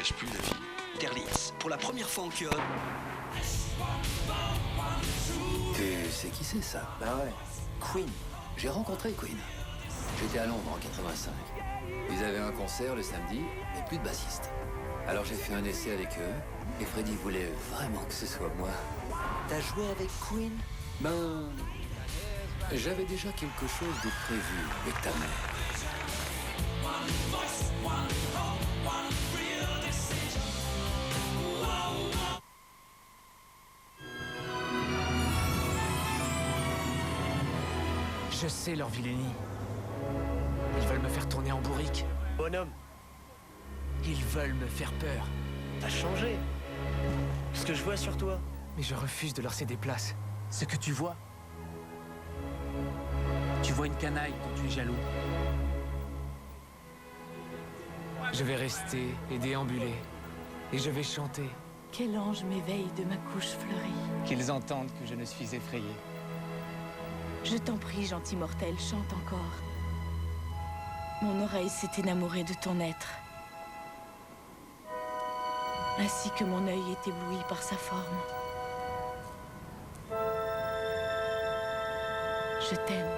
gâche plus la vie. Terlitz, pour la première fois en Kyo. Tu sais qui c'est ça? Bah ouais, Queen. J'ai rencontré Queen. J'étais à Londres en 85. Ils avaient un concert le samedi, mais plus de bassiste. Alors j'ai fait un essai avec eux, et Freddie voulait vraiment que ce soit moi. T'as joué avec Queen? Ben, j'avais déjà quelque chose de prévu avec ta mère. Je sais leur vilainie. Ils veulent me faire tourner en bourrique. Bonhomme, Ils veulent me faire peur. t'as changé. Ce que je vois sur toi. Mais je refuse de leur céder place. Ce que tu vois une canaille dont tu es jaloux. Je vais rester et déambuler. Et je vais chanter. Quel ange m'éveille de ma couche fleurie. Qu'ils entendent que je ne suis effrayé. Je t'en prie, gentil mortel, chante encore. Mon oreille s'est énamourée de ton être. Ainsi que mon œil est ébloui par sa forme. Je t'aime.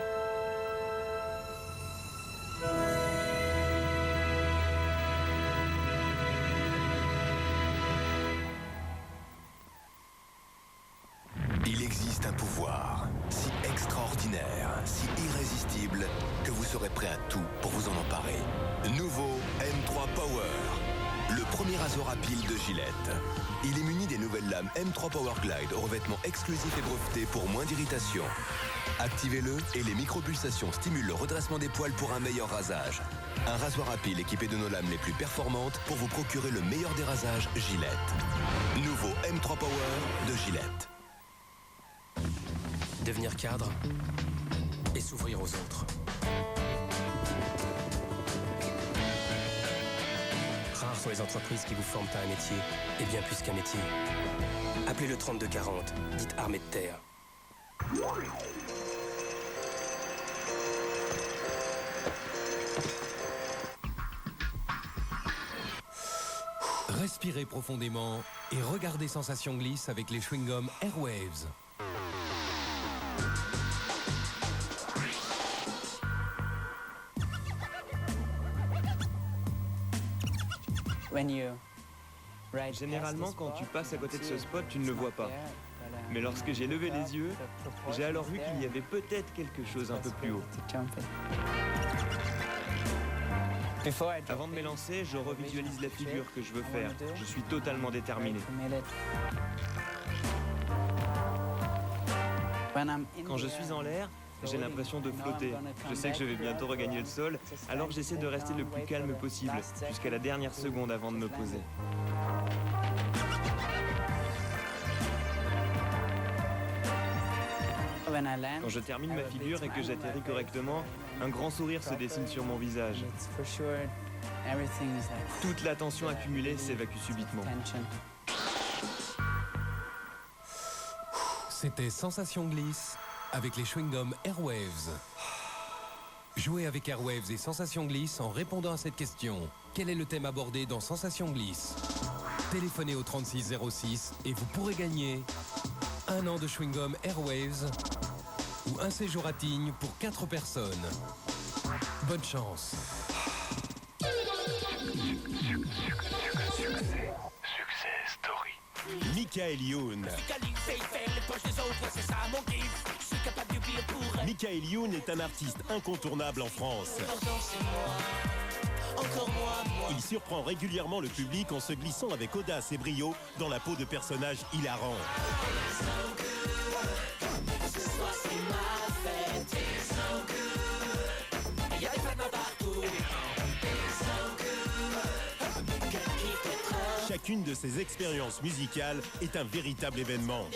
Il existe un pouvoir si extraordinaire, si irrésistible, que vous serez prêt à tout pour vous en emparer. Nouveau M3 Power, le premier rasoir à pile de Gillette. Il est muni des nouvelles lames M3 Power Glide au revêtement exclusif et breveté pour moins d'irritation. Activez-le et les micropulsations stimulent le redressement des poils pour un meilleur rasage. Un rasoir à pile équipé de nos lames les plus performantes pour vous procurer le meilleur des rasages Gillette. Nouveau M3 Power de Gillette. Devenir cadre et s'ouvrir aux autres. Rares sont les entreprises qui vous forment à un métier, et bien plus qu'un métier. Appelez le 3240, dites Armée de Terre. Respirez profondément et regardez Sensation Glisse avec les chewing-gums Airwaves. Généralement, quand tu passes à côté de ce spot, tu ne le vois pas. Mais lorsque j'ai levé les yeux, j'ai alors vu qu'il y avait peut-être quelque chose un peu plus haut. Avant de m'élancer, je revisualise la figure que je veux faire. Je suis totalement déterminé. Quand je suis en l'air, j'ai l'impression de flotter. Je sais que je vais bientôt regagner le sol, alors j'essaie de rester le plus calme possible, jusqu'à la dernière seconde avant de me poser. Quand je termine ma figure et que j'atterris correctement, un grand sourire se dessine sur mon visage. Toute la tension accumulée s'évacue subitement. C'était Sensation Glisse avec les chewing-gums Airwaves. Jouez avec Airwaves et Sensation Glisse en répondant à cette question. Quel est le thème abordé dans Sensation Glisse? Téléphonez au 3606 et vous pourrez gagner 1 an de chewing-gum Airwaves ou un séjour à Tignes pour 4 personnes. Bonne chance. Success Story. Michael Youn. Michael Youn est un artiste incontournable en France. Il surprend régulièrement le public en se glissant avec audace et brio dans la peau de personnages hilarants. Chacune de ces expériences musicales est un véritable événement.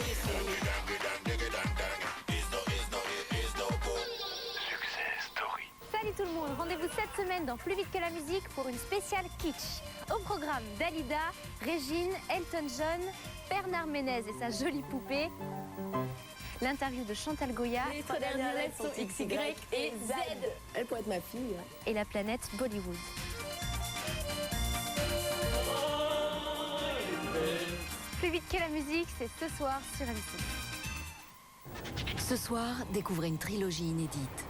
Salut tout le monde, rendez-vous cette semaine dans Plus vite que la musique pour une spéciale kitsch. Au programme Dalida, Régine, Elton John, Bernard Ménez et sa jolie poupée, l'interview de Chantal Goya, Les 3 dernières lettres sont X, Y et Z. Elle pourrait être ma fille. et la planète Bollywood. Plus vite que la musique, c'est ce soir sur M6. Ce soir, découvrez une trilogie inédite.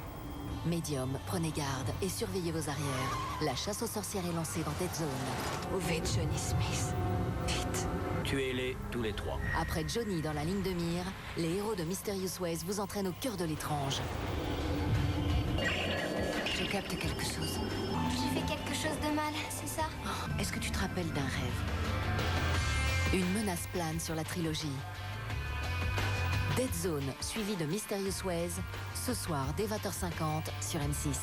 Médium, prenez garde et surveillez vos arrières. La chasse aux sorcières est lancée dans Dead Zone. Où est Johnny Smith? Vite. Tuez-les tous les trois. Après Johnny dans la ligne de mire, les héros de Mysterious Ways vous entraînent au cœur de l'étrange. Je capte quelque chose. J'ai fait quelque chose de mal, c'est ça? Est-ce que tu te rappelles d'un rêve? Une menace plane sur la trilogie. Dead Zone, suivi de Mysterious Ways, ce soir dès 20h50 sur M6.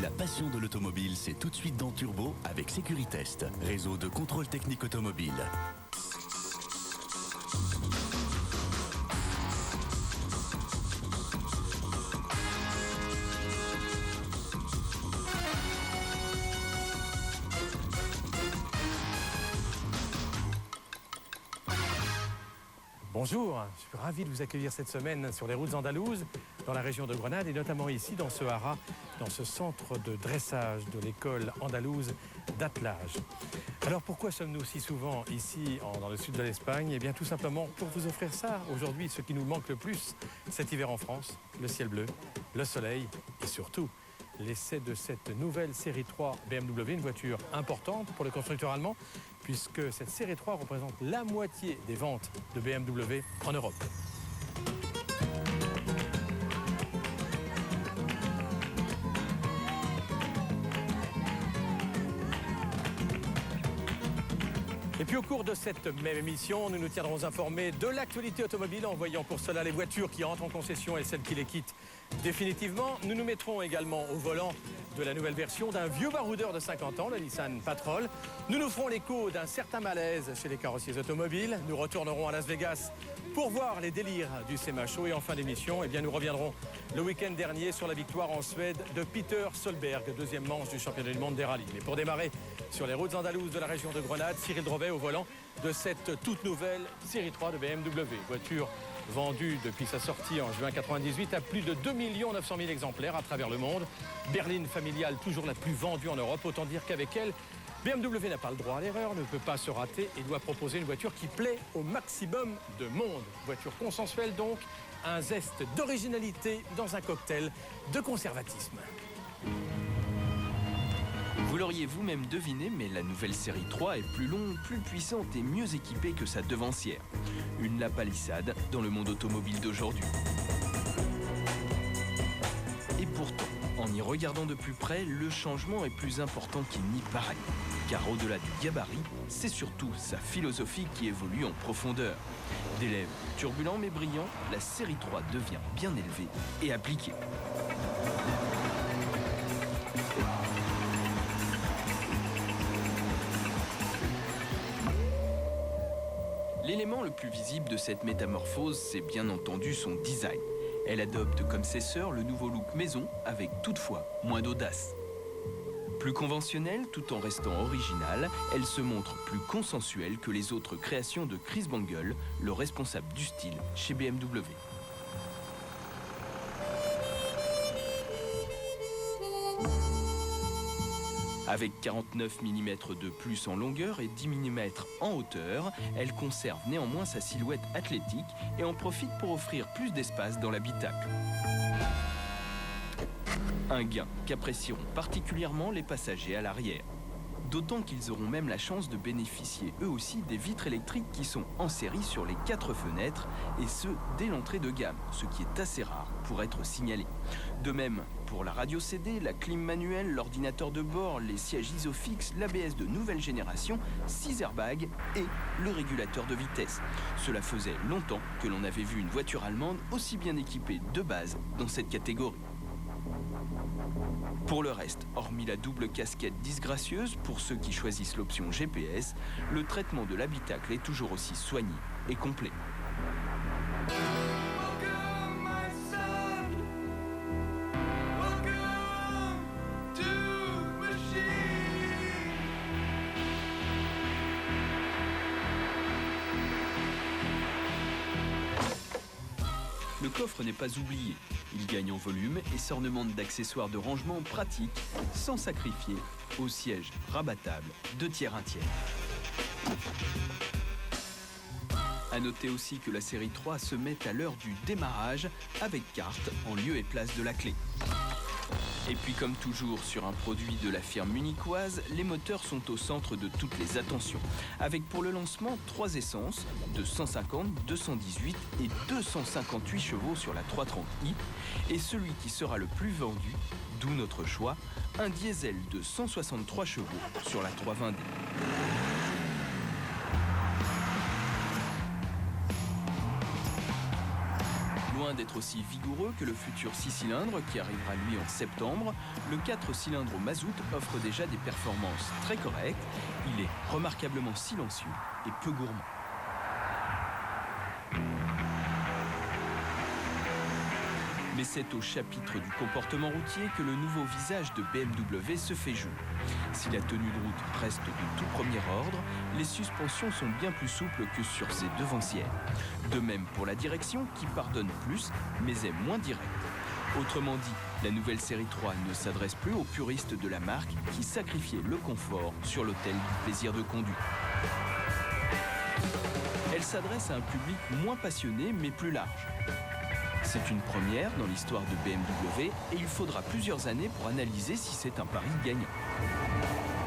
La passion de l'automobile, c'est tout de suite dans Turbo avec Sécuritest, réseau de contrôle technique automobile. Bonjour, je suis ravi de vous accueillir cette semaine sur les routes andalouses, dans la région de Grenade et notamment ici dans ce haras, dans ce centre de dressage de l'école andalouse d'attelage. Alors pourquoi sommes-nous si souvent ici dans le sud de l'Espagne? Eh bien tout simplement pour vous offrir ça. Aujourd'hui, ce qui nous manque le plus cet hiver en France, le ciel bleu, le soleil et surtout l'essai de cette nouvelle série 3 BMW, une voiture importante pour le constructeur allemand, puisque cette série 3 représente la moitié des ventes de BMW en Europe. Et puis au cours de cette même émission, nous nous tiendrons informés de l'actualité automobile en voyant pour cela les voitures qui entrent en concession et celles qui les quittent définitivement. Nous nous mettrons également au volant de la nouvelle version d'un vieux baroudeur de 50 ans, le Nissan Patrol. Nous nous ferons l'écho d'un certain malaise chez les carrossiers automobiles. Nous retournerons à Las Vegas pour voir les délires du CMA-Show. Et en fin d'émission, eh bien, nous reviendrons le week-end dernier sur la victoire en Suède de Peter Solberg, deuxième manche du championnat du monde des rallyes. Mais pour démarrer sur les routes andalouses de la région de Grenade, Cyril Drevet au volant de cette toute nouvelle série 3 de BMW. Voiture vendue depuis sa sortie en juin 1998 à plus de 2 900 000 exemplaires à travers le monde. Berline familiale, toujours la plus vendue en Europe. Autant dire qu'avec elle, BMW n'a pas le droit à l'erreur, ne peut pas se rater et doit proposer une voiture qui plaît au maximum de monde. Voiture consensuelle donc, un zeste d'originalité dans un cocktail de conservatisme. Vous l'auriez vous-même deviné, mais la nouvelle série 3 est plus longue, plus puissante et mieux équipée que sa devancière. Une La Palissade dans le monde automobile d'aujourd'hui. Et pourtant, en y regardant de plus près, le changement est plus important qu'il n'y paraît. Car au-delà du gabarit, c'est surtout sa philosophie qui évolue en profondeur. D'élèves turbulents mais brillants, la série 3 devient bien élevée et appliquée. L'élément le plus visible de cette métamorphose, c'est bien entendu son design. Elle adopte comme ses sœurs le nouveau look maison, avec toutefois moins d'audace. Plus conventionnelle, tout en restant originale, elle se montre plus consensuelle que les autres créations de Chris Bangle, le responsable du style chez BMW. Avec 49 mm de plus en longueur et 10 mm en hauteur, elle conserve néanmoins sa silhouette athlétique et en profite pour offrir plus d'espace dans l'habitacle. Un gain qu'apprécieront particulièrement les passagers à l'arrière. D'autant qu'ils auront même la chance de bénéficier eux aussi des vitres électriques qui sont en série sur les 4 fenêtres, et ce, dès l'entrée de gamme, ce qui est assez rare pour être signalé. De même, pour la radio CD, la clim manuelle, l'ordinateur de bord, les sièges isofixes, l'ABS de nouvelle génération, 6 airbags et le régulateur de vitesse. Cela faisait longtemps que l'on avait vu une voiture allemande aussi bien équipée de base dans cette catégorie. Pour le reste, hormis la double casquette disgracieuse pour ceux qui choisissent l'option GPS, le traitement de l'habitacle est toujours aussi soigné et complet. Le coffre n'est pas oublié. Il gagne en volume et s'ornemente d'accessoires de rangement pratiques sans sacrifier au siège rabattable de tiers 1/3. A noter aussi que la série 3 se met à l'heure du démarrage avec carte en lieu et place de la clé. Et puis comme toujours sur un produit de la firme munichoise, les moteurs sont au centre de toutes les attentions. Avec pour le lancement 3 essences de 150, 218 et 258 chevaux sur la 330i. Et celui qui sera le plus vendu, d'où notre choix, un diesel de 163 chevaux sur la 320d. Loin d'être aussi vigoureux que le futur 6 cylindres qui arrivera lui en septembre, le 4 cylindres au mazout offre déjà des performances très correctes. Il est remarquablement silencieux et peu gourmand. Mais c'est au chapitre du comportement routier que le nouveau visage de BMW se fait jour. Si la tenue de route reste de tout premier ordre, les suspensions sont bien plus souples que sur ses devancières. De même pour la direction qui pardonne plus, mais est moins directe. Autrement dit, la nouvelle série 3 ne s'adresse plus aux puristes de la marque qui sacrifiaient le confort sur l'autel du plaisir de conduire. Elle s'adresse à un public moins passionné mais plus large. C'est une première dans l'histoire de BMW et il faudra plusieurs années pour analyser si c'est un pari gagnant.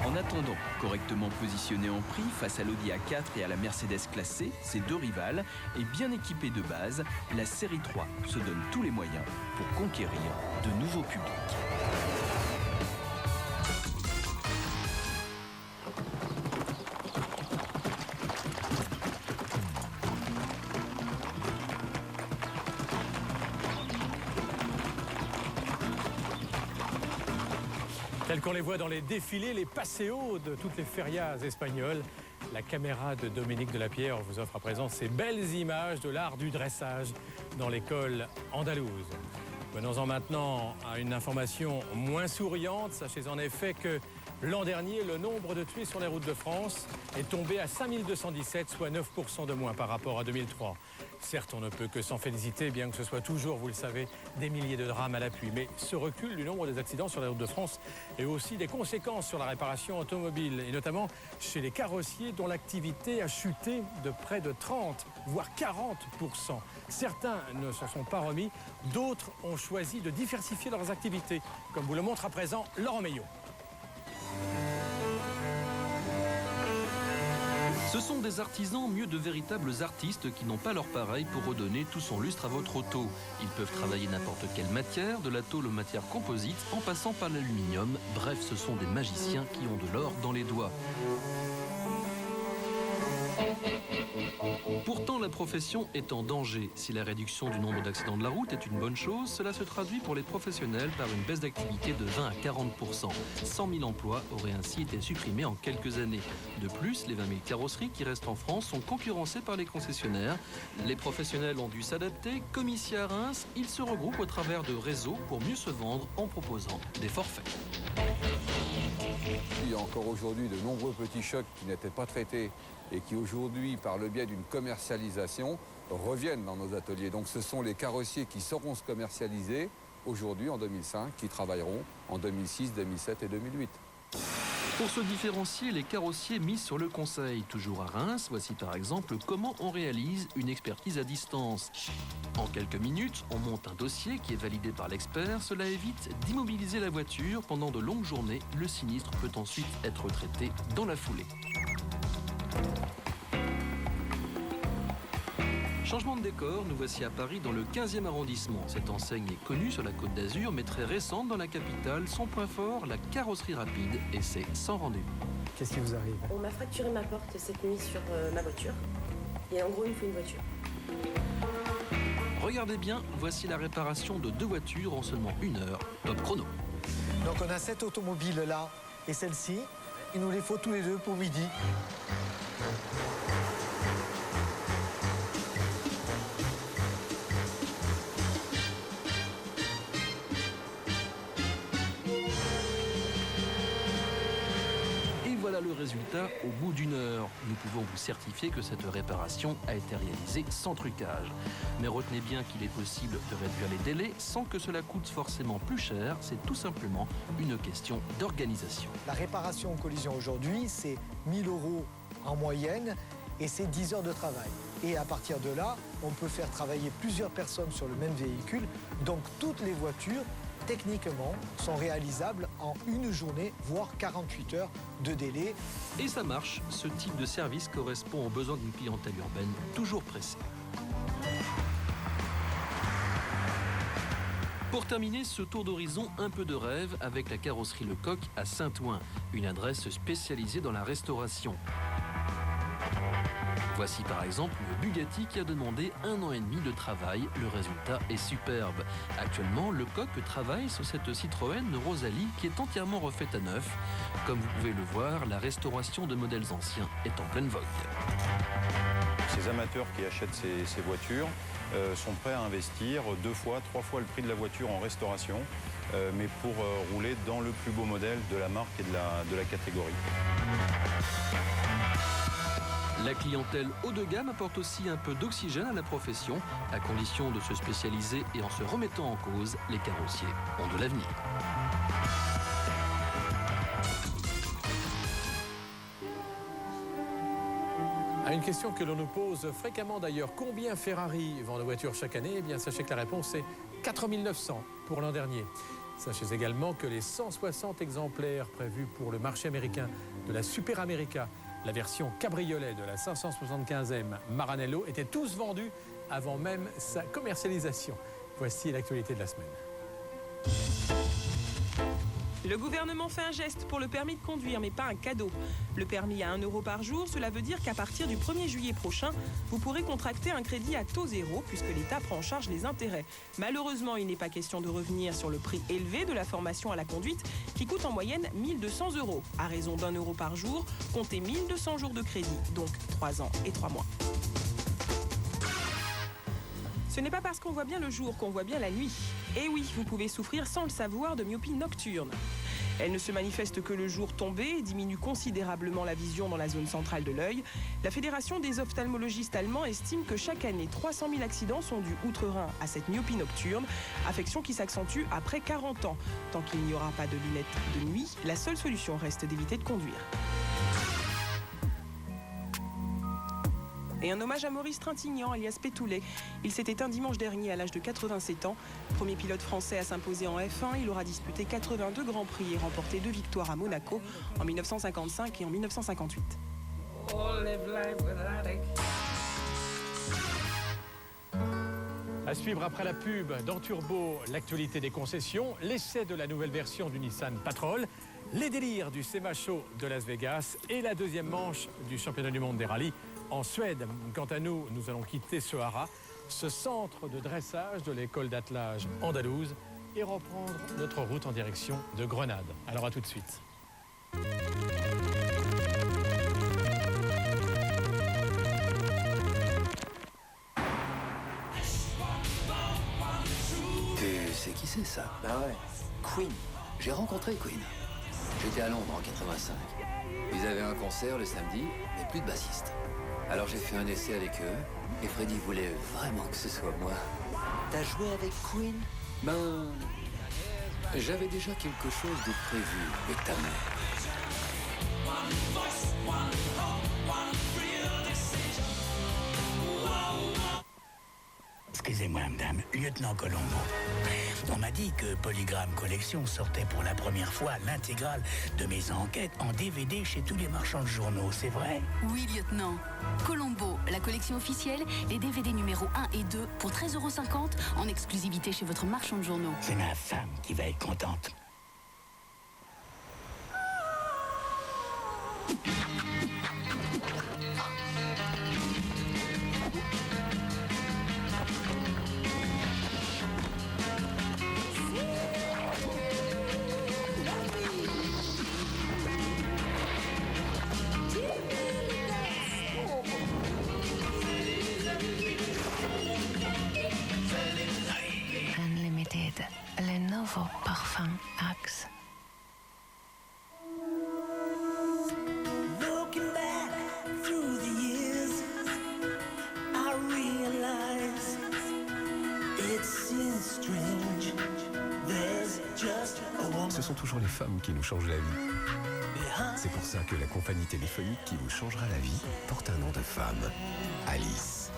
En attendant, correctement positionnée en prix face à l'Audi A4 et à la Mercedes Classe C, ses deux rivales, et bien équipée de base, la série 3 se donne tous les moyens pour conquérir de nouveaux publics. Tels qu'on les voit dans les défilés, les passeos de toutes les ferias espagnoles, la caméra de Dominique Delapierre vous offre à présent ces belles images de l'art du dressage dans l'école andalouse. Venons-en maintenant à une information moins souriante. Sachez en effet que l'an dernier, le nombre de tués sur les routes de France est tombé à 5217, soit 9% de moins par rapport à 2003. Certes, on ne peut que s'en féliciter, bien que ce soit toujours, vous le savez, des milliers de drames à l'appui. Mais ce recul du nombre des accidents sur les routes de France est aussi des conséquences sur la réparation automobile, et notamment chez les carrossiers dont l'activité a chuté de près de 30, voire 40%. Certains ne s'en sont pas remis, d'autres ont choisi de diversifier leurs activités, comme vous le montre à présent Laurent Meillot. Ce sont des artisans, mieux de véritables artistes qui n'ont pas leur pareil pour redonner tout son lustre à votre auto. Ils peuvent travailler n'importe quelle matière, de la tôle aux matières composites, en passant par l'aluminium. Bref, ce sont des magiciens qui ont de l'or dans les doigts. Pourtant, la profession est en danger. Si la réduction du nombre d'accidents de la route est une bonne chose, cela se traduit pour les professionnels par une baisse d'activité de 20 à 40%. 100 000 emplois auraient ainsi été supprimés en quelques années. De plus, les 20 000 carrosseries qui restent en France sont concurrencées par les concessionnaires. Les professionnels ont dû s'adapter. Comme ici à Reims, ils se regroupent au travers de réseaux pour mieux se vendre en proposant des forfaits. Il y a encore aujourd'hui de nombreux petits chocs qui n'étaient pas traités et qui aujourd'hui, par le biais d'une commercialisation, reviennent dans nos ateliers. Donc ce sont les carrossiers qui sauront se commercialiser aujourd'hui en 2005, qui travailleront en 2006, 2007 et 2008. Pour se différencier, les carrossiers misent sur le conseil. Toujours à Reims, voici par exemple comment on réalise une expertise à distance. En quelques minutes, on monte un dossier qui est validé par l'expert. Cela évite d'immobiliser la voiture pendant de longues journées. Le sinistre peut ensuite être traité dans la foulée. Changement de décor, nous voici à Paris dans le 15e arrondissement. Cette enseigne est connue sur la Côte d'Azur, mais très récente dans la capitale. Son point fort, la carrosserie rapide, et c'est sans rendez-vous. Qu'est-ce qui vous arrive? On m'a fracturé ma porte cette nuit sur ma voiture. Et en gros, il me faut une voiture. Regardez bien, voici la réparation de 2 voitures en seulement 1 heure. Top chrono. Donc on a cette automobile là et celle-ci. Il nous les faut tous les deux pour midi. résultat au bout d'1 heure. Nous pouvons vous certifier que cette réparation a été réalisée sans trucage. Mais retenez bien qu'il est possible de réduire les délais sans que cela coûte forcément plus cher. C'est tout simplement une question d'organisation. La réparation en collision aujourd'hui, c'est 1 000 € en moyenne et c'est 10 heures de travail. Et à partir de là, on peut faire travailler plusieurs personnes sur le même véhicule. Donc toutes les voitures, techniquement, sont réalisables en 1 journée, voire 48 heures de délai. Et ça marche, ce type de service correspond aux besoins d'une clientèle urbaine toujours pressée. Pour terminer ce tour d'horizon un peu de rêve avec la carrosserie Lecoq à Saint-Ouen, une adresse spécialisée dans la restauration. Voici par exemple le Bugatti qui a demandé 1 an et demi de travail. Le résultat est superbe. Actuellement, Lecoq travaille sur cette Citroën Rosalie qui est entièrement refaite à neuf. Comme vous pouvez le voir, la restauration de modèles anciens est en pleine vogue. Ces amateurs qui achètent ces voitures sont prêts à investir 2 fois, 3 fois le prix de la voiture en restauration, mais pour rouler dans le plus beau modèle de la marque et de la catégorie. La clientèle haut de gamme apporte aussi un peu d'oxygène à la profession, à condition de se spécialiser et en se remettant en cause, les carrossiers ont de l'avenir. À une question que l'on nous pose fréquemment d'ailleurs, combien Ferrari vend de voitures chaque année? Eh bien, sachez que la réponse est 4 900 pour l'an dernier. Sachez également que les 160 exemplaires prévus pour le marché américain de la Super America, la version cabriolet de la 575e Maranello, étaient tous vendus avant même sa commercialisation. Voici l'actualité de la semaine. Le gouvernement fait un geste pour le permis de conduire, mais pas un cadeau. Le permis à 1 € par jour, cela veut dire qu'à partir du 1er juillet prochain, vous pourrez contracter un crédit à taux zéro, puisque l'État prend en charge les intérêts. Malheureusement, il n'est pas question de revenir sur le prix élevé de la formation à la conduite, qui coûte en moyenne 1 200 €. À raison d'1 € par jour, comptez 1 200 jours de crédit, donc 3 ans et 3 mois. Ce n'est pas parce qu'on voit bien le jour qu'on voit bien la nuit. Et oui, vous pouvez souffrir sans le savoir de myopie nocturne. Elle ne se manifeste que le jour tombé et diminue considérablement la vision dans la zone centrale de l'œil. La Fédération des ophtalmologistes allemands estime que chaque année, 300 000 accidents sont dus outre-Rhin à cette myopie nocturne, affection qui s'accentue après 40 ans. Tant qu'il n'y aura pas de lunettes de nuit, la seule solution reste d'éviter de conduire. Et un hommage à Maurice Trintignant, alias Pétoulet. Il s'est éteint dimanche dernier à l'âge de 87 ans. Premier pilote français à s'imposer en F1, il aura disputé 82 Grands Prix et remporté 2 victoires à Monaco en 1955 et en 1958. À suivre après la pub dans Turbo, l'actualité des concessions, l'essai de la nouvelle version du Nissan Patrol, les délires du SEMA Show de Las Vegas et la deuxième manche du championnat du monde des rallyes en Suède. Quant à nous, nous allons quitter ce haras, ce centre de dressage de l'école d'attelage andalouse et reprendre notre route en direction de Grenade. Alors à tout de suite. Tu sais qui c'est ça? Bah ouais, Queen. J'ai rencontré Queen. J'étais à Londres en 85. Ils avaient un concert le samedi, mais plus de bassiste. Alors j'ai fait un essai avec eux, et Freddy voulait vraiment que ce soit moi. T'as joué avec Queen? Ben, j'avais déjà quelque chose de prévu avec ta mère. Excusez-moi, madame, lieutenant Colombo. On m'a dit que Polygram Collection sortait pour la première fois l'intégrale de mes enquêtes en DVD chez tous les marchands de journaux, c'est vrai? Oui, lieutenant. Colombo, la collection officielle, les DVD numéro 1 et 2 pour 13,50 € en exclusivité chez votre marchand de journaux. C'est ma femme qui va être contente. Unlimited, le nouveau parfum Axe. toujours les femmes qui nous changent la vie. C'est pour ça que la compagnie téléphonique qui vous changera la vie porte un nom de femme. Alice.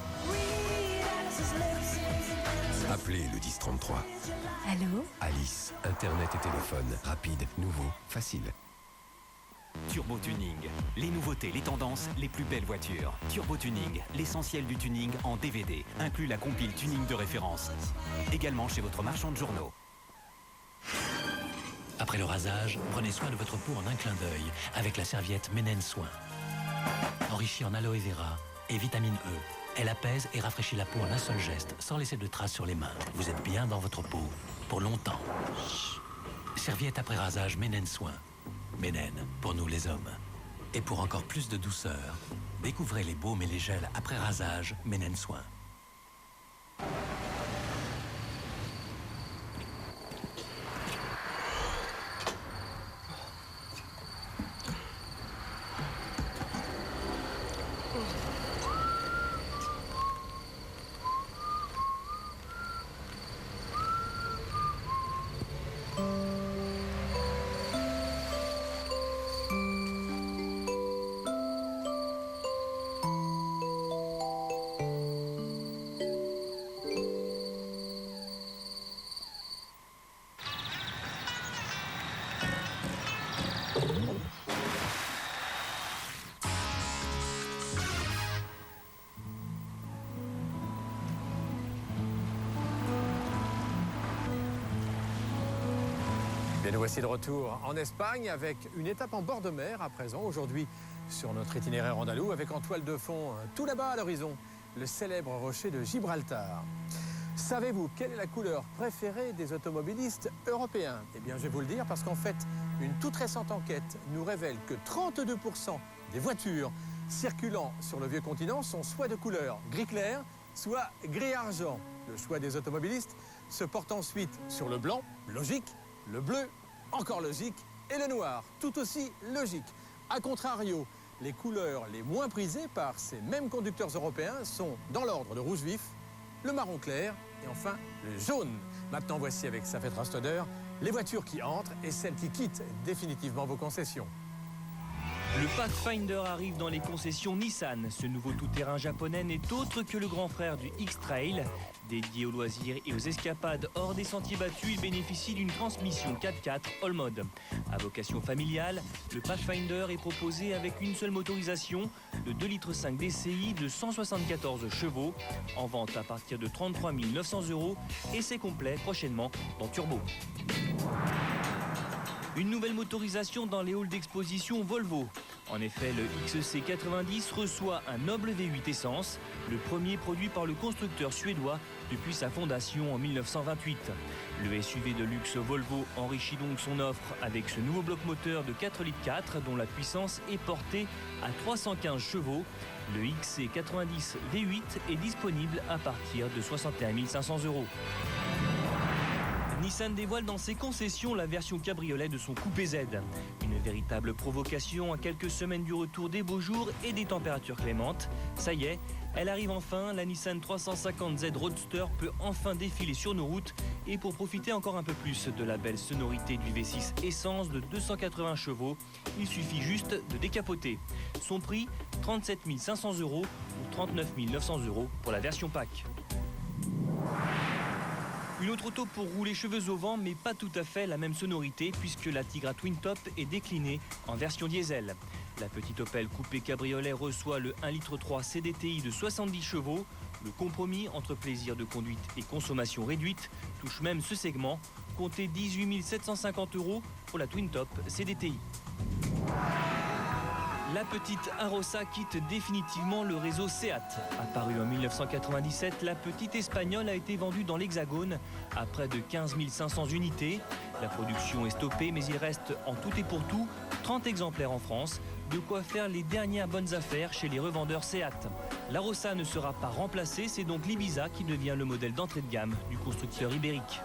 Appelez le 1033. Allô? Alice, Internet et téléphone. Rapide, nouveau, facile. Turbo Tuning, les nouveautés, les tendances, les plus belles voitures. Turbo Tuning, l'essentiel du tuning en DVD, inclut la compile tuning de référence. Également chez votre marchand de journaux. Après le rasage, prenez soin de votre peau en un clin d'œil avec la serviette Ménène Soin. Enrichie en aloe vera et vitamine E, elle apaise et rafraîchit la peau en un seul geste, sans laisser de traces sur les mains. Vous êtes bien dans votre peau, pour longtemps. Serviette après rasage Ménène Soin. Ménène, pour nous les hommes. Et pour encore plus de douceur, découvrez les baumes et les gels après rasage Ménène Soin. Nous voici de retour en Espagne avec une étape en bord de mer à présent. Aujourd'hui, sur notre itinéraire andalou, avec en toile de fond, tout là-bas à l'horizon, le célèbre rocher de Gibraltar. Savez-vous quelle est la couleur préférée des automobilistes européens? Eh bien, je vais vous le dire parce qu'en fait, une toute récente enquête nous révèle que 32% des voitures circulant sur le vieux continent sont soit de couleur gris clair, soit gris-argent. Le choix des automobilistes se porte ensuite sur le blanc, logique, le bleu, encore logique, et le noir, tout aussi logique. A contrario, les couleurs les moins prisées par ces mêmes conducteurs européens sont, dans l'ordre, le rouge vif, le marron clair et enfin le jaune. Maintenant, voici avec Safet Rastoder les voitures qui entrent et celles qui quittent définitivement vos concessions. Le Pathfinder arrive dans les concessions Nissan. Ce nouveau tout-terrain japonais n'est autre que le grand frère du X-Trail. Dédié aux loisirs et aux escapades hors des sentiers battus, il bénéficie d'une transmission 4x4 All Mode. À vocation familiale, le Pathfinder est proposé avec une seule motorisation, le 2,5 litres DCI de 174 chevaux, en vente à partir de 33 900 € et c'est complet prochainement dans Turbo. Une nouvelle motorisation dans les halls d'exposition Volvo. En effet, le XC90 reçoit un noble V8 essence, le premier produit par le constructeur suédois depuis sa fondation en 1928. Le SUV de luxe Volvo enrichit donc son offre avec ce nouveau bloc moteur de 4,4 litres dont la puissance est portée à 315 chevaux. Le XC90 V8 est disponible à partir de 61 500 €. Nissan dévoile dans ses concessions la version cabriolet de son Coupé Z. Une véritable provocation à quelques semaines du retour des beaux jours et des températures clémentes. Ça y est, elle arrive enfin, la Nissan 350Z Roadster peut enfin défiler sur nos routes et pour profiter encore un peu plus de la belle sonorité du V6 essence de 280 chevaux, il suffit juste de décapoter. Son prix, 37 500 € ou 39 900 € pour la version pack. Une autre auto pour rouler cheveux au vent, mais pas tout à fait la même sonorité puisque la Tigra Twin Top est déclinée en version diesel. La petite Opel coupé cabriolet reçoit le 1,3 litre CDTI de 70 chevaux. Le compromis entre plaisir de conduite et consommation réduite touche même ce segment. Comptez 18 750 € pour la Twin Top CDTI. La petite Arosa quitte définitivement le réseau Seat. Apparue en 1997, la petite espagnole a été vendue dans l'Hexagone à près de 15 500 unités. La production est stoppée, mais il reste en tout et pour tout 30 exemplaires en France. De quoi faire les dernières bonnes affaires chez les revendeurs Seat. L'Arosa ne sera pas remplacée, c'est donc l'Ibiza qui devient le modèle d'entrée de gamme du constructeur ibérique.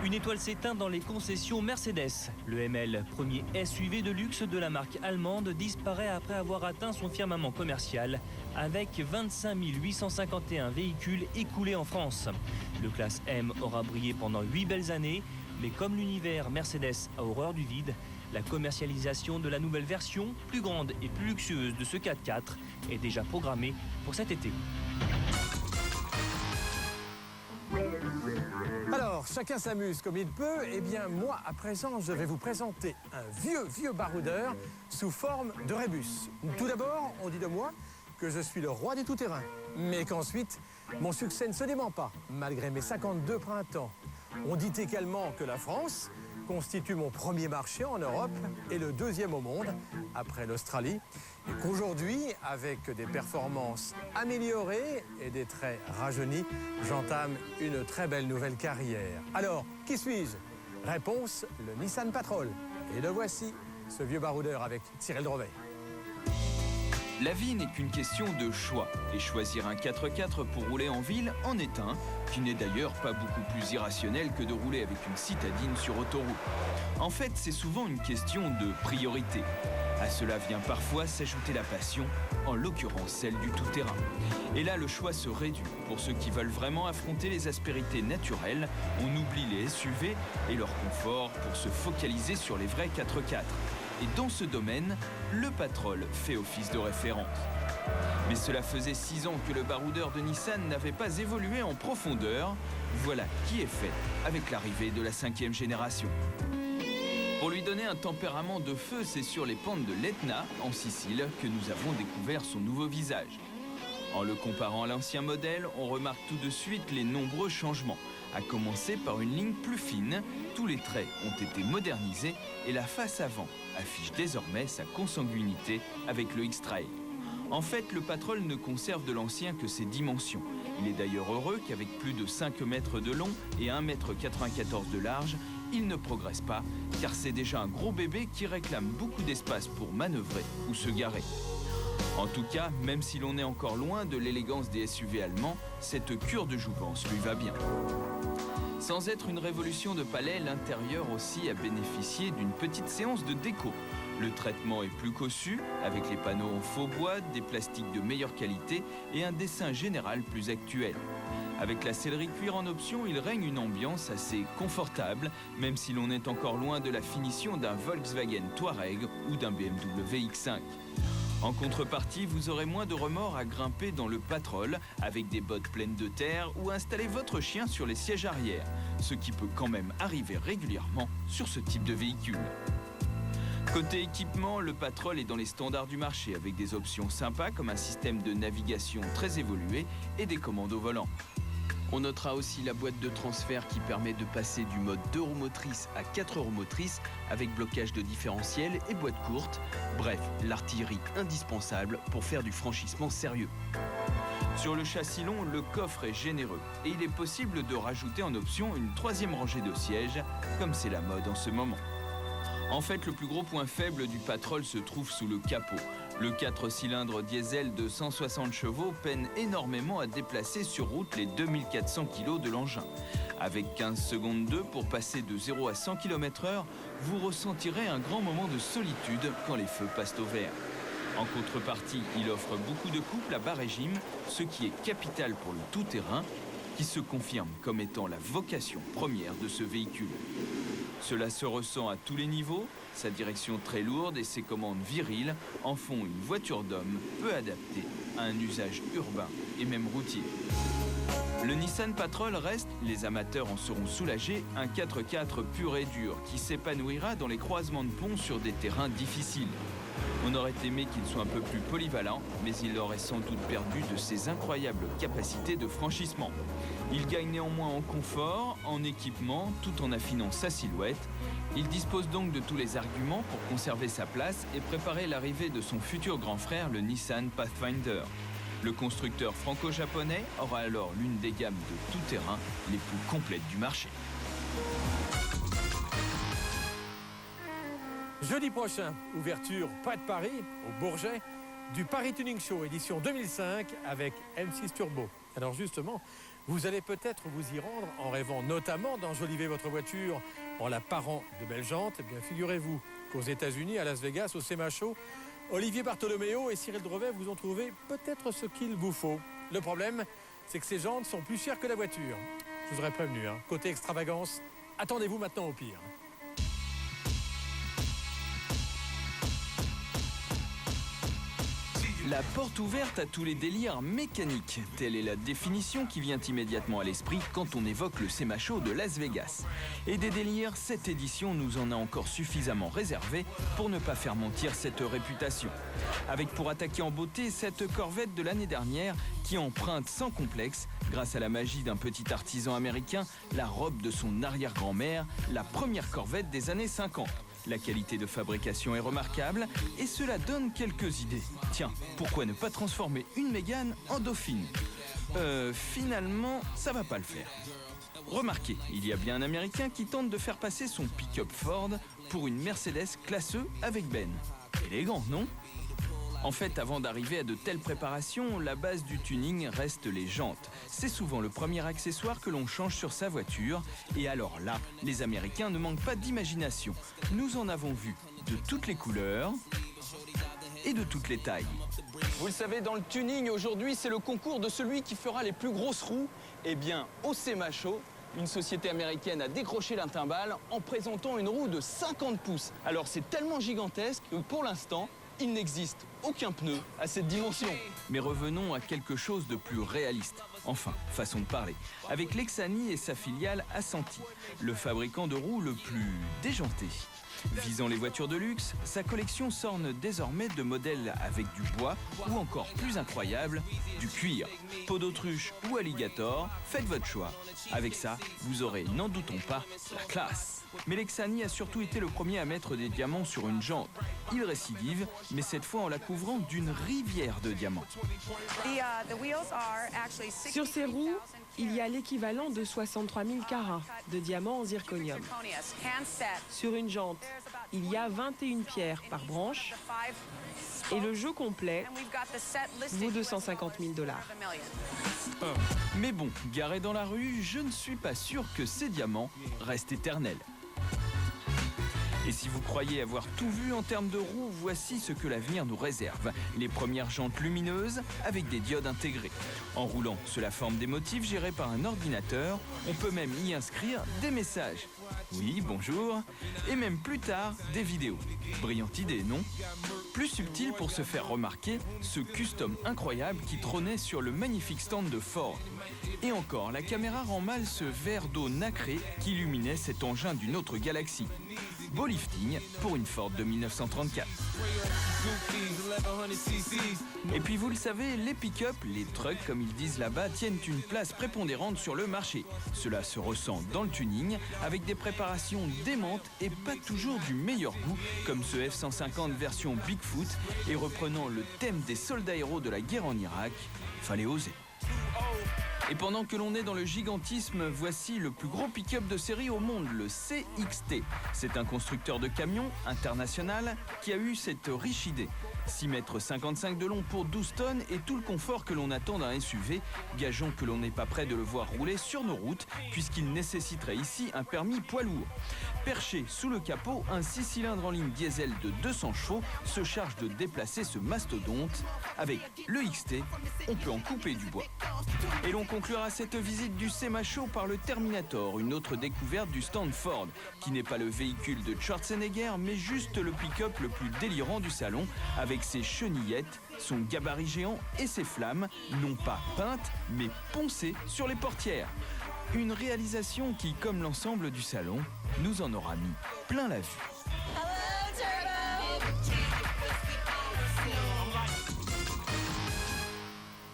Une étoile s'éteint dans les concessions Mercedes. Le ML, premier SUV de luxe de la marque allemande, disparaît après avoir atteint son firmament commercial avec 25 851 véhicules écoulés en France. Le classe M aura brillé pendant 8 belles années, mais comme l'univers Mercedes a horreur du vide, la commercialisation de la nouvelle version, plus grande et plus luxueuse de ce 4x4, est déjà programmée pour cet été. Alors, chacun s'amuse comme il peut. Eh bien, moi, à présent, je vais vous présenter un vieux baroudeur sous forme de rébus. Tout d'abord, on dit de moi que je suis le roi du tout-terrain, mais qu'ensuite, mon succès ne se dément pas, malgré mes 52 printemps. On dit également que la France constitue mon premier marché en Europe et le deuxième au monde, après l'Australie, et qu'aujourd'hui, avec des performances améliorées et des traits rajeunis, j'entame une très belle nouvelle carrière. Alors, qui suis-je? Réponse, le Nissan Patrol. Et le voici, ce vieux baroudeur avec Cyril Drevet. La vie n'est qu'une question de choix, et choisir un 4x4 pour rouler en ville en est un, qui n'est d'ailleurs pas beaucoup plus irrationnel que de rouler avec une citadine sur autoroute. En fait, c'est souvent une question de priorité. À cela vient parfois s'ajouter la passion, en l'occurrence celle du tout-terrain. Et là, le choix se réduit. Pour ceux qui veulent vraiment affronter les aspérités naturelles, on oublie les SUV et leur confort pour se focaliser sur les vrais 4x4. Et dans ce domaine, le Patrol fait office de référence. Mais cela faisait 6 ans que le baroudeur de Nissan n'avait pas évolué en profondeur. Voilà qui est fait avec l'arrivée de la 5e génération. Pour lui donner un tempérament de feu, c'est sur les pentes de l'Etna, en Sicile, que nous avons découvert son nouveau visage. En le comparant à l'ancien modèle, on remarque tout de suite les nombreux changements. À commencer par une ligne plus fine, tous les traits ont été modernisés et la face avant affiche désormais sa consanguinité avec le X-Trail. En fait, le Patrol ne conserve de l'ancien que ses dimensions. Il est d'ailleurs heureux qu'avec plus de 5 mètres de long et 1,94 m de large, il ne progresse pas, car c'est déjà un gros bébé qui réclame beaucoup d'espace pour manœuvrer ou se garer. En tout cas, même si l'on est encore loin de l'élégance des SUV allemands, cette cure de jouvence lui va bien. Sans être une révolution de palais, l'intérieur aussi a bénéficié d'une petite séance de déco. Le traitement est plus cossu, avec les panneaux en faux bois, des plastiques de meilleure qualité et un dessin général plus actuel. Avec la sellerie cuir en option, il règne une ambiance assez confortable, même si l'on est encore loin de la finition d'un Volkswagen Touareg ou d'un BMW X5. En contrepartie, vous aurez moins de remords à grimper dans le Patrol avec des bottes pleines de terre ou installer votre chien sur les sièges arrière, ce qui peut quand même arriver régulièrement sur ce type de véhicule. Côté équipement, le Patrol est dans les standards du marché avec des options sympas comme un système de navigation très évolué et des commandes au volant. On notera aussi la boîte de transfert qui permet de passer du mode 2 roues motrices à 4 roues motrices avec blocage de différentiel et boîte courte. Bref, l'artillerie indispensable pour faire du franchissement sérieux. Sur le châssis long, le coffre est généreux et il est possible de rajouter en option une 3e rangée de sièges, comme c'est la mode en ce moment. En fait, le plus gros point faible du Patrol se trouve sous le capot. Le 4 cylindres diesel de 160 chevaux peine énormément à déplacer sur route les 2400 kg de l'engin. Avec 15 secondes 2 pour passer de 0 à 100 km/h, vous ressentirez un grand moment de solitude quand les feux passent au vert. En contrepartie, il offre beaucoup de couple à bas régime, ce qui est capital pour le tout-terrain, qui se confirme comme étant la vocation première de ce véhicule. Cela se ressent à tous les niveaux, sa direction très lourde et ses commandes viriles en font une voiture d'homme peu adaptée à un usage urbain et même routier. Le Nissan Patrol reste, les amateurs en seront soulagés, un 4x4 pur et dur qui s'épanouira dans les croisements de ponts sur des terrains difficiles. On aurait aimé qu'il soit un peu plus polyvalent, mais il aurait sans doute perdu de ses incroyables capacités de franchissement. Il gagne néanmoins en confort, en équipement, tout en affinant sa silhouette. Il dispose donc de tous les arguments pour conserver sa place et préparer l'arrivée de son futur grand frère, le Nissan Pathfinder. Le constructeur franco-japonais aura alors l'une des gammes de tout-terrain les plus complètes du marché. Jeudi prochain, ouverture pas de Paris, au Bourget, du Paris Tuning Show édition 2005 avec M6 Turbo. Alors justement, Vous allez peut-être vous y rendre en rêvant notamment d'enjoliver votre voiture en la parant de belles jantes. Eh bien, figurez-vous qu'aux États-Unis, à Las Vegas, au SEMA Show, Olivier Bartholoméo et Cyril Drevet vous ont trouvé peut-être ce qu'il vous faut. Le problème, c'est que ces jantes sont plus chères que la voiture. Je vous aurais prévenu, hein. Côté extravagance, attendez-vous maintenant au pire. La porte ouverte à tous les délires mécaniques. Telle est la définition qui vient immédiatement à l'esprit quand on évoque le SEMA Show de Las Vegas. Et des délires, cette édition nous en a encore suffisamment réservé pour ne pas faire mentir cette réputation. Avec pour attaquer en beauté cette Corvette de l'année dernière qui emprunte sans complexe, grâce à la magie d'un petit artisan américain, la robe de son arrière-grand-mère, la première Corvette des années 50. La qualité de fabrication est remarquable et cela donne quelques idées. Tiens, pourquoi ne pas transformer une Mégane en Dauphine ? Finalement, ça va pas le faire. Remarquez, il y a bien un Américain qui tente de faire passer son pick-up Ford pour une Mercedes classe E avec Ben. Élégant, non ? En fait, avant d'arriver à de telles préparations, la base du tuning reste les jantes. C'est souvent le premier accessoire que l'on change sur sa voiture. Et alors là, les Américains ne manquent pas d'imagination. Nous en avons vu de toutes les couleurs et de toutes les tailles. Vous le savez, dans le tuning, aujourd'hui, c'est le concours de celui qui fera les plus grosses roues. Eh bien, au SEMA Show, une société américaine a décroché la timbale en présentant une roue de 50 pouces. Alors, c'est tellement gigantesque que pour l'instant, il n'existe aucun pneu à cette dimension. Mais revenons à quelque chose de plus réaliste. Enfin, façon de parler. Avec Lexani et sa filiale Ascenty, le fabricant de roues le plus déjanté. Visant les voitures de luxe, sa collection s'orne désormais de modèles avec du bois ou encore plus incroyable, du cuir. Peau d'autruche ou alligator, faites votre choix. Avec ça, vous aurez, n'en doutons pas, la classe. Mais Lexani a surtout été le premier à mettre des diamants sur une jante. Il récidive, mais cette fois en la couvrant d'une rivière de diamants. Sur ces roues, il y a l'équivalent de 63 000 carats de diamants en zirconium. Sur une jante, il y a 21 pierres par branche et le jeu complet vaut 250 000 $. Mais bon, garé dans la rue, je ne suis pas sûr que ces diamants restent éternels. Et si vous croyez avoir tout vu en termes de roues, voici ce que l'avenir nous réserve. Les premières jantes lumineuses avec des diodes intégrées. En roulant, cela forme des motifs gérés par un ordinateur. On peut même y inscrire des messages. Oui, bonjour. Et même plus tard, des vidéos. Brillante idée, non ? Plus subtil pour se faire remarquer, ce custom incroyable qui trônait sur le magnifique stand de Ford. Et encore, la caméra rend mal ce verre d'eau nacré qui illuminait cet engin d'une autre galaxie. Beau lifting pour une Ford de 1934. Et puis vous le savez, les pick-up, les trucks comme ils disent là-bas, tiennent une place prépondérante sur le marché. Cela se ressent dans le tuning avec des préparations démentes et pas toujours du meilleur goût, comme ce F-150 version Bigfoot et reprenant le thème des soldats héros de la guerre en Irak. Fallait oser. Et pendant que l'on est dans le gigantisme, voici le plus gros pick-up de série au monde, le CXT. C'est un constructeur de camions international qui a eu cette riche idée. 6,55 m de long pour 12 tonnes et tout le confort que l'on attend d'un SUV. Gageons que l'on n'est pas prêt de le voir rouler sur nos routes, puisqu'il nécessiterait ici un permis poids lourd. Perché sous le capot, un 6 cylindres en ligne diesel de 200 chevaux se charge de déplacer ce mastodonte. Avec le XT, on peut en couper du bois. Et l'on conclura cette visite du SEMA Show par le Terminator, une autre découverte du stand Ford, qui n'est pas le véhicule de Schwarzenegger, mais juste le pick-up le plus délirant du salon, avec ses chenillettes, son gabarit géant et ses flammes, non pas peintes, mais poncées sur les portières. Une réalisation qui, comme l'ensemble du salon, nous en aura mis plein la vue.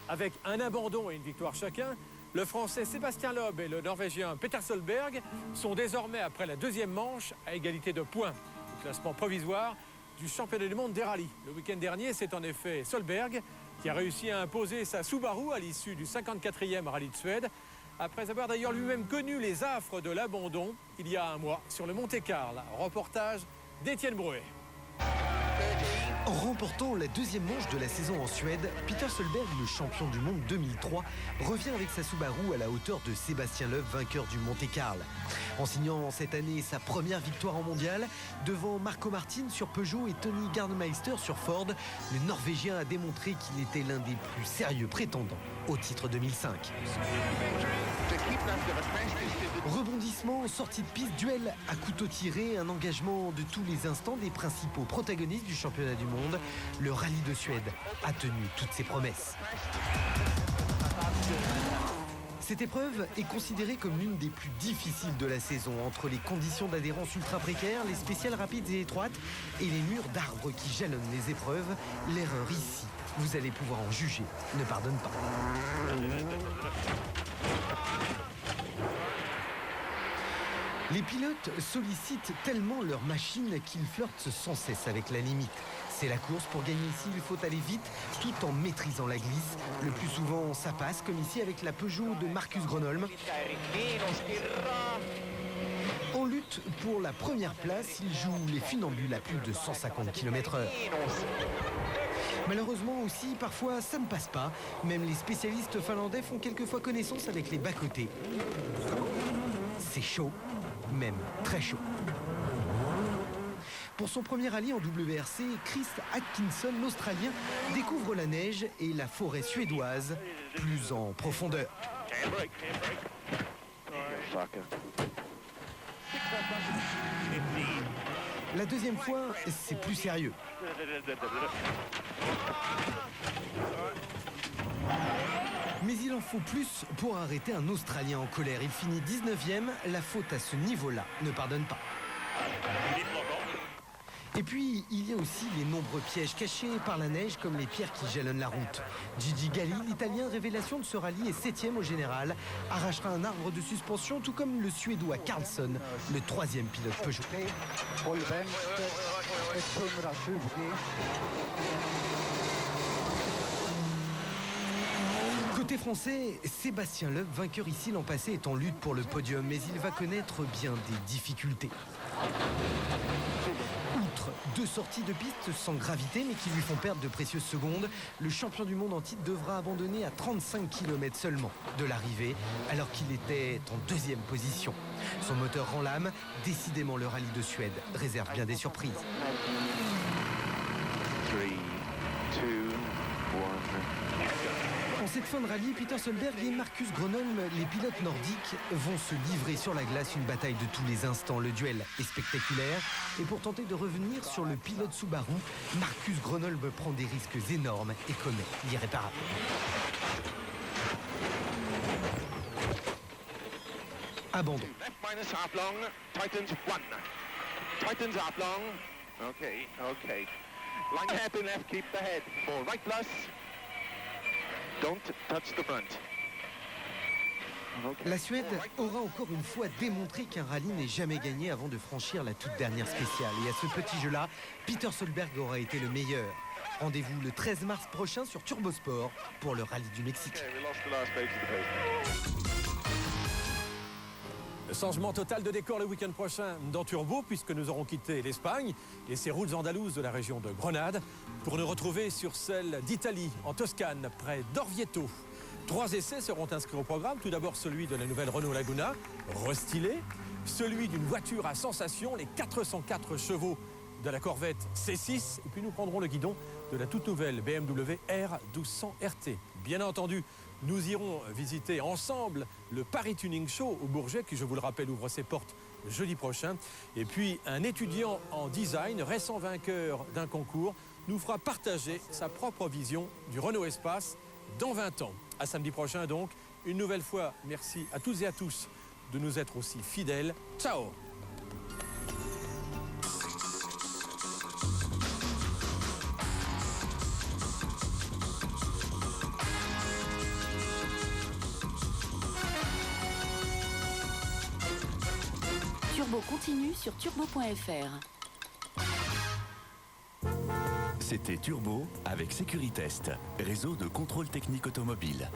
Avec un abandon et une victoire chacun, le Français Sébastien Loeb et le Norvégien Peter Solberg sont désormais, après la deuxième manche, à égalité de points. Le classement provisoire du championnat du monde des rallyes. Le week-end dernier, c'est en effet Solberg qui a réussi à imposer sa Subaru à l'issue du 54e rallye de Suède, après avoir d'ailleurs lui-même connu les affres de l'abandon il y a un mois sur le Monte-Carlo. Reportage d'Étienne Brouet. En remportant la deuxième manche de la saison en Suède, Peter Solberg, le champion du monde 2003, revient avec sa Subaru à la hauteur de Sébastien Loeb, vainqueur du Monte-Carlo. En signant cette année sa première victoire en mondial, devant Marco Martin sur Peugeot et Tony Gardemeister sur Ford, le Norvégien a démontré qu'il était l'un des plus sérieux prétendants au titre 2005. Rebondissement, sortie de piste, duel à couteau tiré, un engagement de tous les instants des principaux protagonistes du championnat du monde. Le rallye de Suède a tenu toutes ses promesses. Cette épreuve est considérée comme l'une des plus difficiles de la saison, entre les conditions d'adhérence ultra précaires, les spéciales rapides et étroites et les murs d'arbres qui jalonnent les épreuves. L'erreur ici, vous allez pouvoir en juger, ne pardonne pas. Les pilotes sollicitent tellement leur machine qu'ils flirtent sans cesse avec la limite. C'est la course. Pour gagner ici, il faut aller vite tout en maîtrisant la glisse. Le plus souvent, ça passe, comme ici avec la Peugeot de Marcus Gronholm. En lutte pour la première place, il joue les funambules à plus de 150 km/h. Malheureusement aussi, parfois, ça ne passe pas. Même les spécialistes finlandais font quelquefois connaissance avec les bas-côtés. C'est chaud, même très chaud. Pour son premier rallye en WRC, Chris Atkinson, l'Australien, découvre la neige et la forêt suédoise plus en profondeur. La deuxième fois, c'est plus sérieux. Mais il en faut plus pour arrêter un Australien en colère. Il finit 19e, la faute à ce niveau-là ne pardonne pas. Et puis, il y a aussi les nombreux pièges cachés par la neige, comme les pierres qui jalonnent la route. Gigi Galli, l'Italien révélation de ce rallye, est 7e au général, arrachera un arbre de suspension, tout comme le Suédois Carlsson, le 3e pilote Peugeot. Côté français, Sébastien Loeb, vainqueur ici l'an passé, est en lutte pour le podium, mais il va connaître bien des difficultés. Outre 2 sorties de piste sans gravité, mais qui lui font perdre de précieuses secondes, le champion du monde en titre devra abandonner à 35 km seulement de l'arrivée, alors qu'il était en 2e position. Son moteur rend l'âme, décidément le rallye de Suède réserve bien des surprises. 3, 2, 1... En cette fin de rallye, Peter Solberg et Marcus Gronholm, les pilotes nordiques, vont se livrer sur la glace une bataille de tous les instants. Le duel est spectaculaire et pour tenter de revenir sur le pilote Subaru, Marcus Gronholm prend des risques énormes et commet l'irréparable. Abandon. Left minus half long, tightens 1. Tightens half long. Okay. Line hairpin left, keep the head. For right plus. Don't touch the front. La Suède aura encore une fois démontré qu'un rallye n'est jamais gagné avant de franchir la toute dernière spéciale. Et à ce petit jeu-là, Peter Solberg aura été le meilleur. Rendez-vous le 13 mars prochain sur Turbosport pour le rallye du Mexique. Changement total de décor le week-end prochain dans Turbo, puisque nous aurons quitté l'Espagne et ses routes andalouse de la région de Grenade pour nous retrouver sur celle d'Italie, en Toscane, près d'Orvieto. 3 essais seront inscrits au programme. Tout d'abord celui de la nouvelle Renault Laguna, restylée, celui d'une voiture à sensation, les 404 chevaux de la Corvette C6, et puis nous prendrons le guidon de la toute nouvelle BMW R1200 RT. Bien entendu, nous irons visiter ensemble le Paris Tuning Show au Bourget, qui, je vous le rappelle, ouvre ses portes jeudi prochain. Et puis, un étudiant en design, récent vainqueur d'un concours, nous fera partager sa propre vision du Renault Espace dans 20 ans. À samedi prochain, donc. Une nouvelle fois, merci à toutes et à tous de nous être aussi fidèles. Ciao! Turbo continue sur turbo.fr. C'était Turbo avec Sécuritest, réseau de contrôle technique automobile.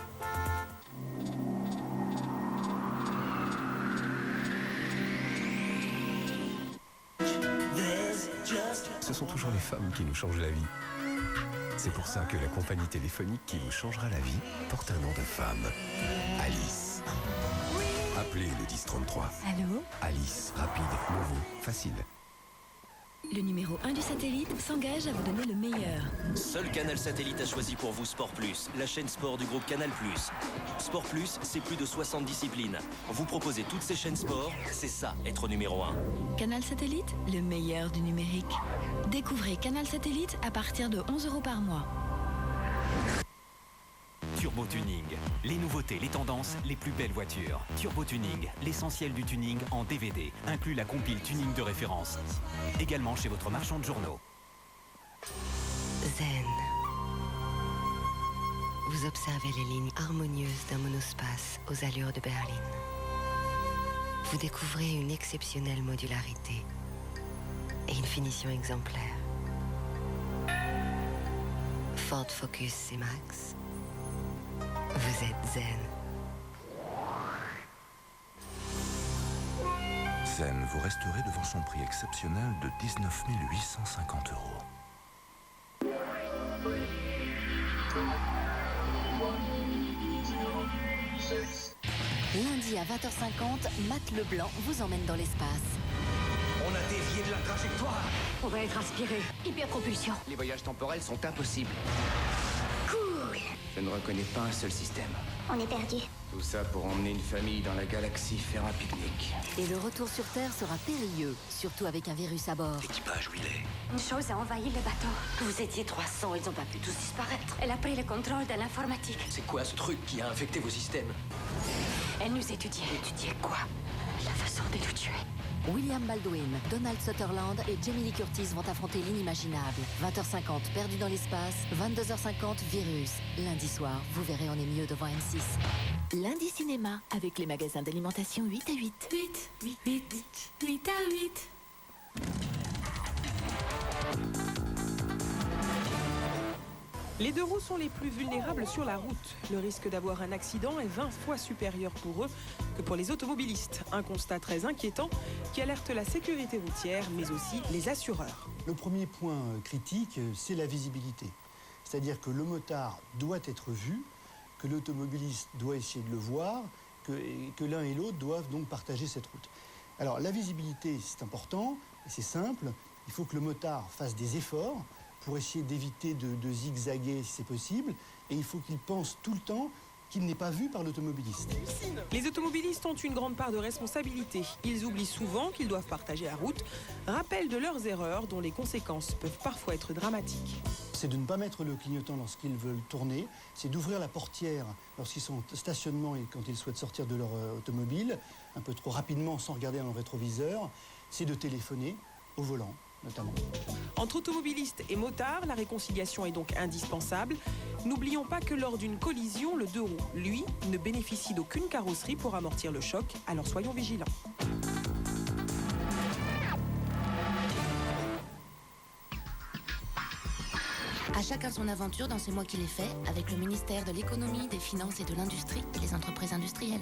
There's just ce sont toujours les femmes qui nous changent la vie. C'est pour ça que la compagnie téléphonique qui vous changera la vie porte un nom de femme. Alice. Appelez le 1033. Allô? Alice, rapide, nouveau, facile. Le numéro 1 du satellite s'engage à vous donner le meilleur. Seul Canal Satellite a choisi pour vous Sport Plus, la chaîne sport du groupe Canal+. Sport Plus, c'est plus de 60 disciplines. Vous proposez toutes ces chaînes sport, c'est ça, être numéro 1. Canal Satellite, le meilleur du numérique. Découvrez Canal Satellite à partir de 11 € par mois. Turbo Tuning, les nouveautés, les tendances, les plus belles voitures. Turbo Tuning, l'essentiel du tuning en DVD, inclut la compile tuning de référence. Également chez votre marchand de journaux. Zen. Vous observez les lignes harmonieuses d'un monospace aux allures de berline. Vous découvrez une exceptionnelle modularité et une finition exemplaire. Ford Focus C-Max. Vous êtes zen. Zen, vous resterez devant son prix exceptionnel de 19 850 €. Lundi à 20h50, Matt Leblanc vous emmène dans l'espace. On a dévié de la trajectoire. On va être aspiré. Hyperpropulsion. Les voyages temporels sont impossibles. Cool. Je ne reconnais pas un seul système. On est perdu. Tout ça pour emmener une famille dans la galaxie faire un pique-nique. Et le retour sur Terre sera périlleux, surtout avec un virus à bord. L'équipage, où il est? Une chose a envahi le bateau. Vous étiez 300, ils n'ont pas pu tous disparaître. Elle a pris le contrôle de l'informatique. C'est quoi ce truc qui a infecté vos systèmes? Elle nous étudiait. Étudiait quoi? La façon de nous tuer. William Baldwin, Donald Sutherland et Jamie Lee Curtis vont affronter l'inimaginable. 20h50, perdu dans l'espace. 22h50, virus. Lundi soir, vous verrez, on est mieux devant M6. Lundi cinéma, avec les magasins d'alimentation 8 à 8. 8 à 8. Les deux roues sont les plus vulnérables sur la route. Le risque d'avoir un accident est 20 fois supérieur pour eux que pour les automobilistes. Un constat très inquiétant qui alerte la sécurité routière, mais aussi les assureurs. Le premier point critique, c'est la visibilité. C'est-à-dire que le motard doit être vu, que l'automobiliste doit essayer de le voir, que l'un et l'autre doivent donc partager cette route. Alors la visibilité, c'est important, c'est simple. Il faut que le motard fasse des efforts pour essayer d'éviter de zigzaguer si c'est possible. Et il faut qu'il pense tout le temps qu'il n'est pas vu par l'automobiliste. Les automobilistes ont une grande part de responsabilité. Ils oublient souvent qu'ils doivent partager la route, rappellent de leurs erreurs dont les conséquences peuvent parfois être dramatiques. C'est de ne pas mettre le clignotant lorsqu'ils veulent tourner, c'est d'ouvrir la portière lorsqu'ils sont en stationnement et quand ils souhaitent sortir de leur automobile, un peu trop rapidement sans regarder dans le rétroviseur, c'est de téléphoner au volant notamment. Entre automobilistes et motards, la réconciliation est donc indispensable. N'oublions pas que lors d'une collision, le deux roues, lui, ne bénéficie d'aucune carrosserie pour amortir le choc, alors soyons vigilants. À chacun son aventure dans ces mois qu'il est fait, avec le ministère de l'économie, des finances et de l'industrie et les entreprises industrielles.